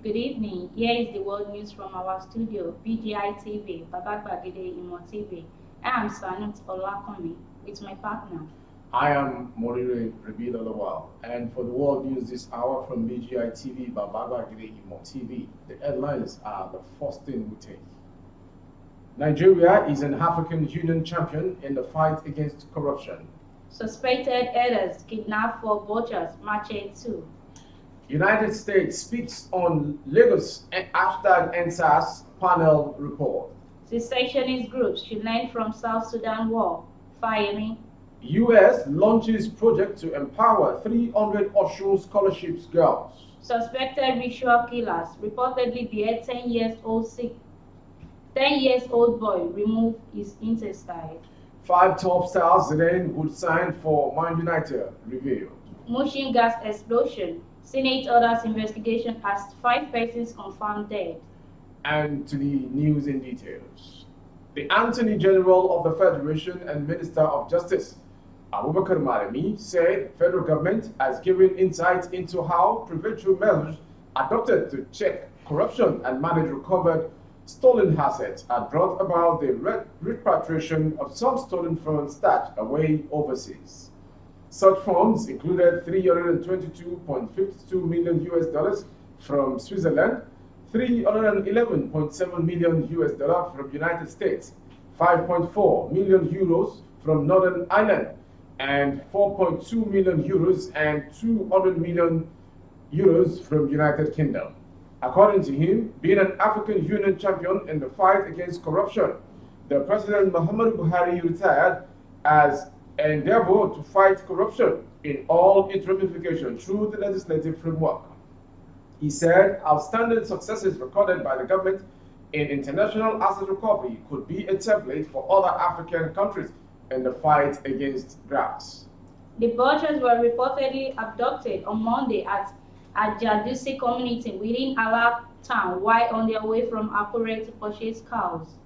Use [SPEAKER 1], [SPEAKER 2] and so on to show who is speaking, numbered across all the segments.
[SPEAKER 1] Good evening. Here is the world news from our studio, BGI TV, Babak Imo TV. I am Sanut Olakomi with my partner.
[SPEAKER 2] I am Morire Rebila Lawal, and for the world news this hour from BGI TV, Babaga Gide Imo TV, the headlines are the first thing we take. Nigeria is an African Union champion in the fight against corruption.
[SPEAKER 1] Suspected herders kidnapped for butchers, March 2.
[SPEAKER 2] United States speaks on Lagos hashtag NSAS panel report.
[SPEAKER 1] Secessionist groups should learn from South Sudan war, Fayemi.
[SPEAKER 2] U.S. launches project to empower 300 Osun scholarships girls.
[SPEAKER 1] Suspected ritual killers reportedly behead 10 years old boy, remove his intestine.
[SPEAKER 2] 5 top stars then would sign for Man United, revealed.
[SPEAKER 1] Mushin gas explosion. Senate orders investigation as 5 persons confirmed dead.
[SPEAKER 2] And to the news in details. The Attorney General of the Federation and Minister of Justice, Abubakar Malami, said the federal government has given insight into how preventive measures adopted to check corruption and manage recovered stolen assets had brought about the repatriation of some stolen funds stashed away overseas. Such funds included $322.52 million from Switzerland, $311.7 million from United States, 5.4 million euros from Northern Ireland, and 4.2 million euros and 200 million euros from United Kingdom. According to him, being an African Union champion in the fight against corruption, the President Muhammadu Buhari retired as an endeavor to fight corruption in all its ramifications through the legislative framework. He said outstanding successes recorded by the government in international asset recovery could be a template for other African countries in the fight against grafts.
[SPEAKER 1] The butchers were reportedly abducted on Monday at Jadusi community within Alak town while on their way from Akure to purchase cows.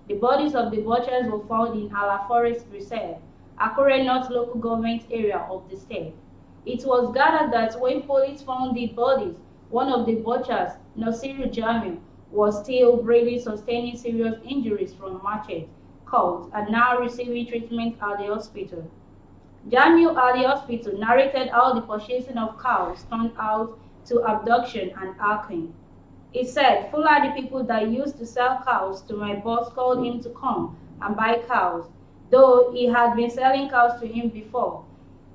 [SPEAKER 1] The bodies of the butchers were found in Ala Forest Reserve, Akure North local government area of the state. It was gathered that when police found the bodies, one of the butchers, Nasiru Jamil, was still breathing, sustaining serious injuries from machete cut and now receiving treatment at the hospital. Jamil at the hospital narrated how the purchasing of cows turned out to abduction and hacking. He said, Fulani people that used to sell cows to my boss called him to come and buy cows, though he had been selling cows to him before.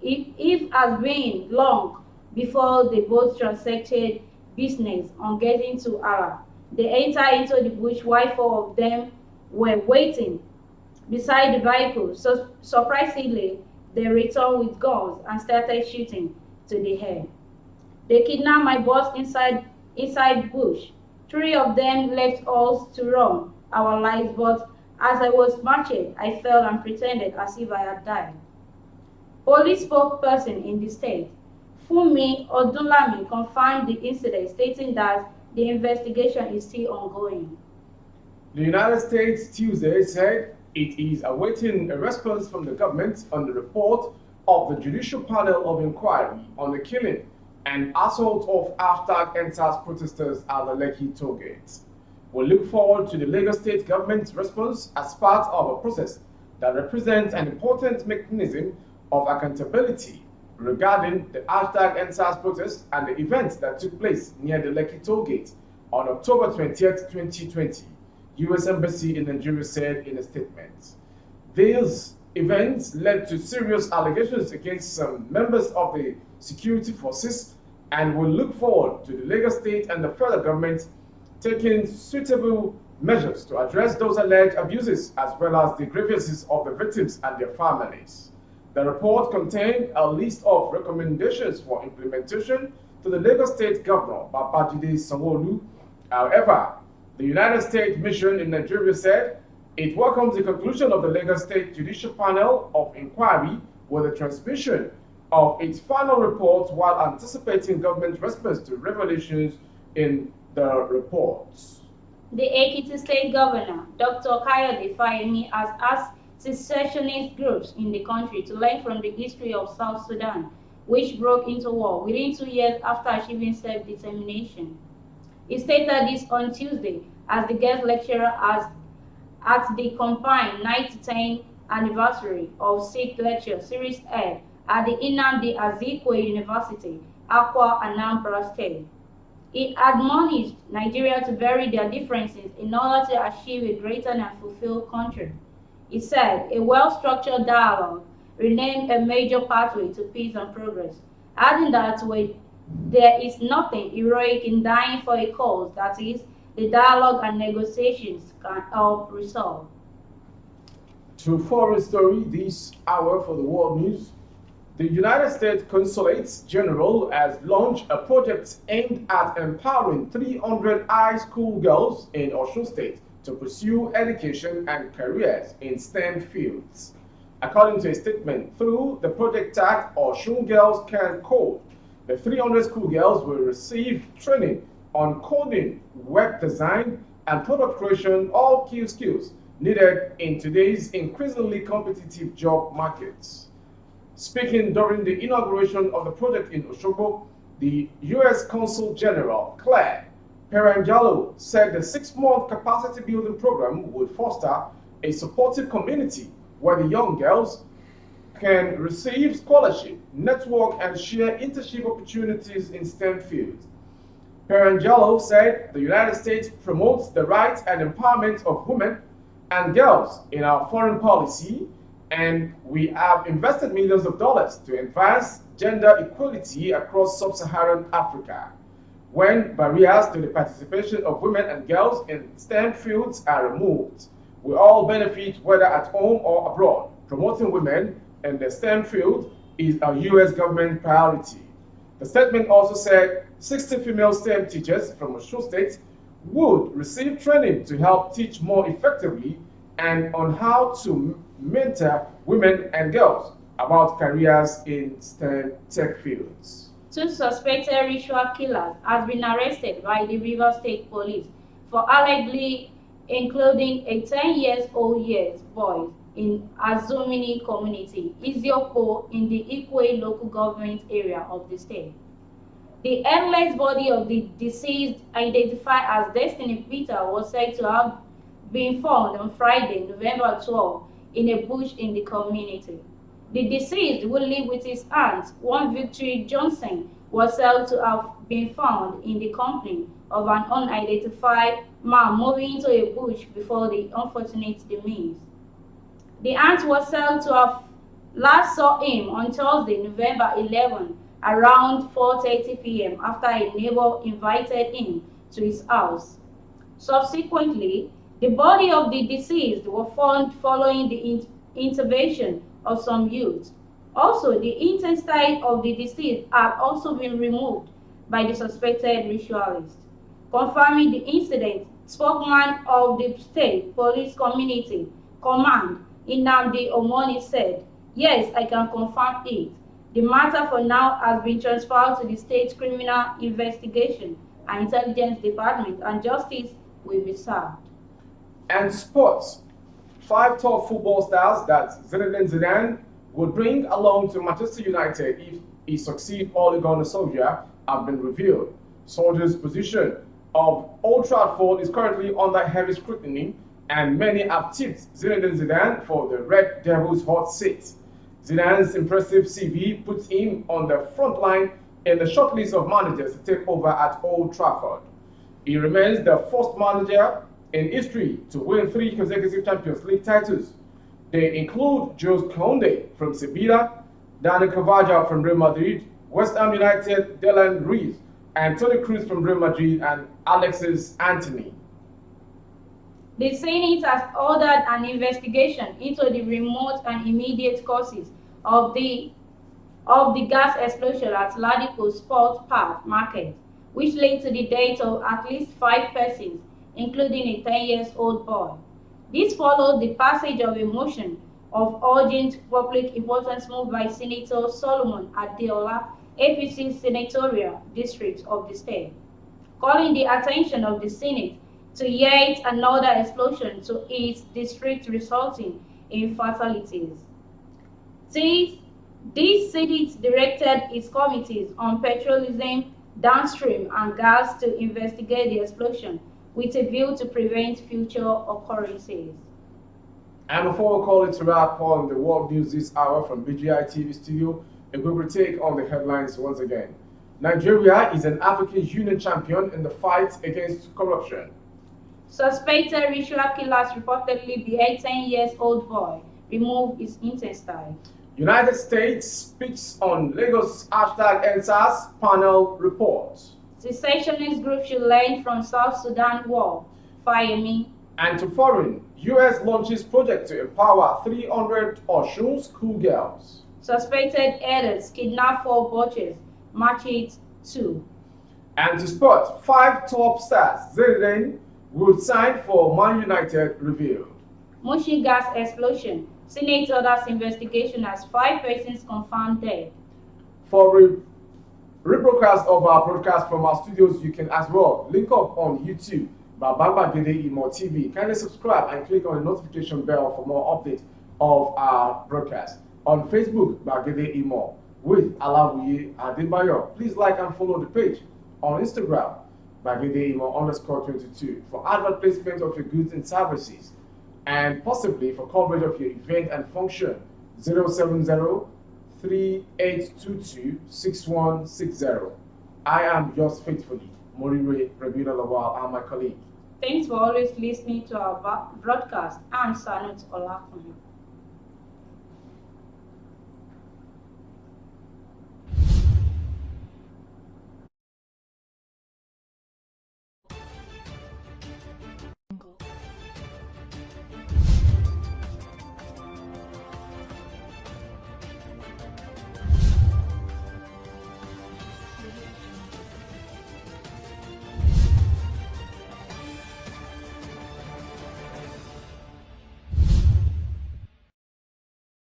[SPEAKER 1] It has been long before they both transacted business on getting to Ara. They entered into the bush while 4 of them were waiting beside the vehicle. So surprisingly, they returned with guns and started shooting to the air. They kidnapped my boss inside bush. 3 of them left us to run our lives, but as I was marching, I fell and pretended as if I had died. Police spokesperson in the state, Funmi Odunlami, confirmed the incident, stating that the investigation is still ongoing.
[SPEAKER 2] The United States Tuesday said it is awaiting a response from the government on the report of the Judicial Panel of Inquiry on the killing and assault of #NSAS protesters at the Lekki tollgate. We look forward to the Lagos State government's response as part of a process that represents an important mechanism of accountability regarding the #NSAS protests and the events that took place near the Lekki tollgate on October 20th, 2020, U.S. Embassy in Nigeria said in a statement. These events led to serious allegations against some members of the security forces, and we look forward to the Lagos State and the federal government taking suitable measures to address those alleged abuses as well as the grievances of the victims and their families. The report contained a list of recommendations for implementation to the Lagos State Governor, Babajide Sanwo-Olu. However, the United States mission in Nigeria said it welcomes the conclusion of the Lagos State Judicial Panel of Inquiry with the transmission of its final report while anticipating government response to revelations in the reports.
[SPEAKER 1] The Ekiti State Governor, Dr. Kayode Fayemi, has asked secessionist groups in the country to learn from the history of South Sudan, which broke into war within 2 years after achieving self-determination. He stated this on Tuesday as the guest lecturer at the combined 9 to 10 anniversary of Sikh Lecture Series Air at the Nnamdi Azikiwe University, Akwa, Anambra State. He admonished Nigeria to bury their differences in order to achieve a greater and fulfilled country. He said a well-structured dialogue remained a major pathway to peace and progress, adding that there is nothing heroic in dying for a cause that is, the dialogue and negotiations can help resolve.
[SPEAKER 2] To foreign story this hour for the world news. The United States Consulate General has launched a project aimed at empowering 300 high school girls in Osun State to pursue education and careers in STEM fields. According to a statement, through the project tagged Osun Girls Can Code, the 300 schoolgirls will receive training on coding, web design, and product creation, all key skills needed in today's increasingly competitive job markets. Speaking during the inauguration of the project in Osogbo, the U.S. Consul General Claire Peranjalo said the 6-month capacity building program would foster a supportive community where the young girls can receive scholarship, network, and share internship opportunities in STEM fields. Peranjalo said the United States promotes the rights and empowerment of women and girls in our foreign policy, and we have invested millions of dollars to advance gender equality across sub-Saharan Africa. When barriers to the participation of women and girls in STEM fields are removed, we all benefit whether at home or abroad. Promoting women in the STEM field is a U.S. government priority. The statement also said 60 female STEM teachers from Osun State would receive training to help teach more effectively and on how to mentor women and girls about careers in STEM tech fields.
[SPEAKER 1] 2 suspected ritual killers have been arrested by the Rivers State Police for allegedly including a 10-year-old boy in Azumini community, Iziopo, in the Ikwe local government area of the state. The headless body of the deceased, identified as Destiny Peter, was said to have been found on Friday, November 12, in a bush in the community. The deceased, who lived with his aunt, one Victory Johnson, was said to have been found in the company of an unidentified man moving into a bush before the unfortunate demise. The aunt was said to have last saw him on Thursday, November 11, around 4:30 p.m. after a neighbor invited him to his house. Subsequently, the body of the deceased was found following the intervention of some youth. Also, the intestine of the deceased had also been removed by the suspected ritualist. Confirming the incident, spokesman of the State Police Community Command, Nnamdi Omoni, said, "Yes, I can confirm it. The matter for now has been transferred to the State Criminal Investigation and Intelligence Department, and justice will be served."
[SPEAKER 2] And sports. 5 top football stars that Zinedine Zidane would bring along to Manchester United if he succeeds Ole Gunnar Solskjaer have been revealed. Solskjaer's position of Old Trafford is currently under heavy scrutiny, and many have tipped Zinedine Zidane for the Red Devils' hot seat. Zidane's impressive CV puts him on the front line in the shortlist of managers to take over at Old Trafford. He remains the first manager in history to win 3 consecutive Champions League titles. They include Jose Kounde from Sevilla, Dani Carvajal from Real Madrid, West Ham United, Declan Rice, and Toni Kroos from Real Madrid, and Alexis Anthony.
[SPEAKER 1] The Senate has ordered an investigation into the remote and immediate causes of the gas explosion at Ladipo Sports Park Market, which led to the death of at least 5 persons, including a 10-year-old boy. This followed the passage of a motion of urgent public importance moved by Senator Solomon Adeola, APC Senatorial District of the state, calling the attention of the Senate to yet another explosion to its district, resulting in fatalities. This Senate directed its committees on petroleum, downstream and gas to investigate the explosion with a view to prevent future occurrences.
[SPEAKER 2] And before we call it a wrap on the world news this hour from BGI TV studio, a quick retake on the headlines once again. Nigeria is an African Union champion in the fight against corruption.
[SPEAKER 1] Suspected ritual killers reportedly behead 10-year-old boy, remove his intestine.
[SPEAKER 2] United States speaks on Lagos #EndSARS panel report.
[SPEAKER 1] Secessionist group should learn from South Sudan war, Fayemi.
[SPEAKER 2] And to foreign, US launches project to empower 300 Osun schoolgirls.
[SPEAKER 1] Suspected herders kidnap 4 butchers, match it 2.
[SPEAKER 2] And to sport, 5 top stars Zidane will sign for Man United revealed.
[SPEAKER 1] Mushin gas explosion. Senate orders investigation as 5 persons confirmed dead.
[SPEAKER 2] For rebroadcast of our broadcast from our studios, you can as well link up on YouTube by Gbagede Imo TV. Kindly subscribe and click on the notification bell for more updates of our broadcast. On Facebook, Gbagede Imo with Alawuye Adebayo. Please like and follow the page. On Instagram, Gbagede Imo_22 for advert placement of your goods and services, and possibly for coverage of your event and function. 070-3822-6160. I am yours faithfully, Morire Rabina Lawal, and my colleague.
[SPEAKER 1] Thanks for always listening to our broadcast. I'm Sanut Olafumi.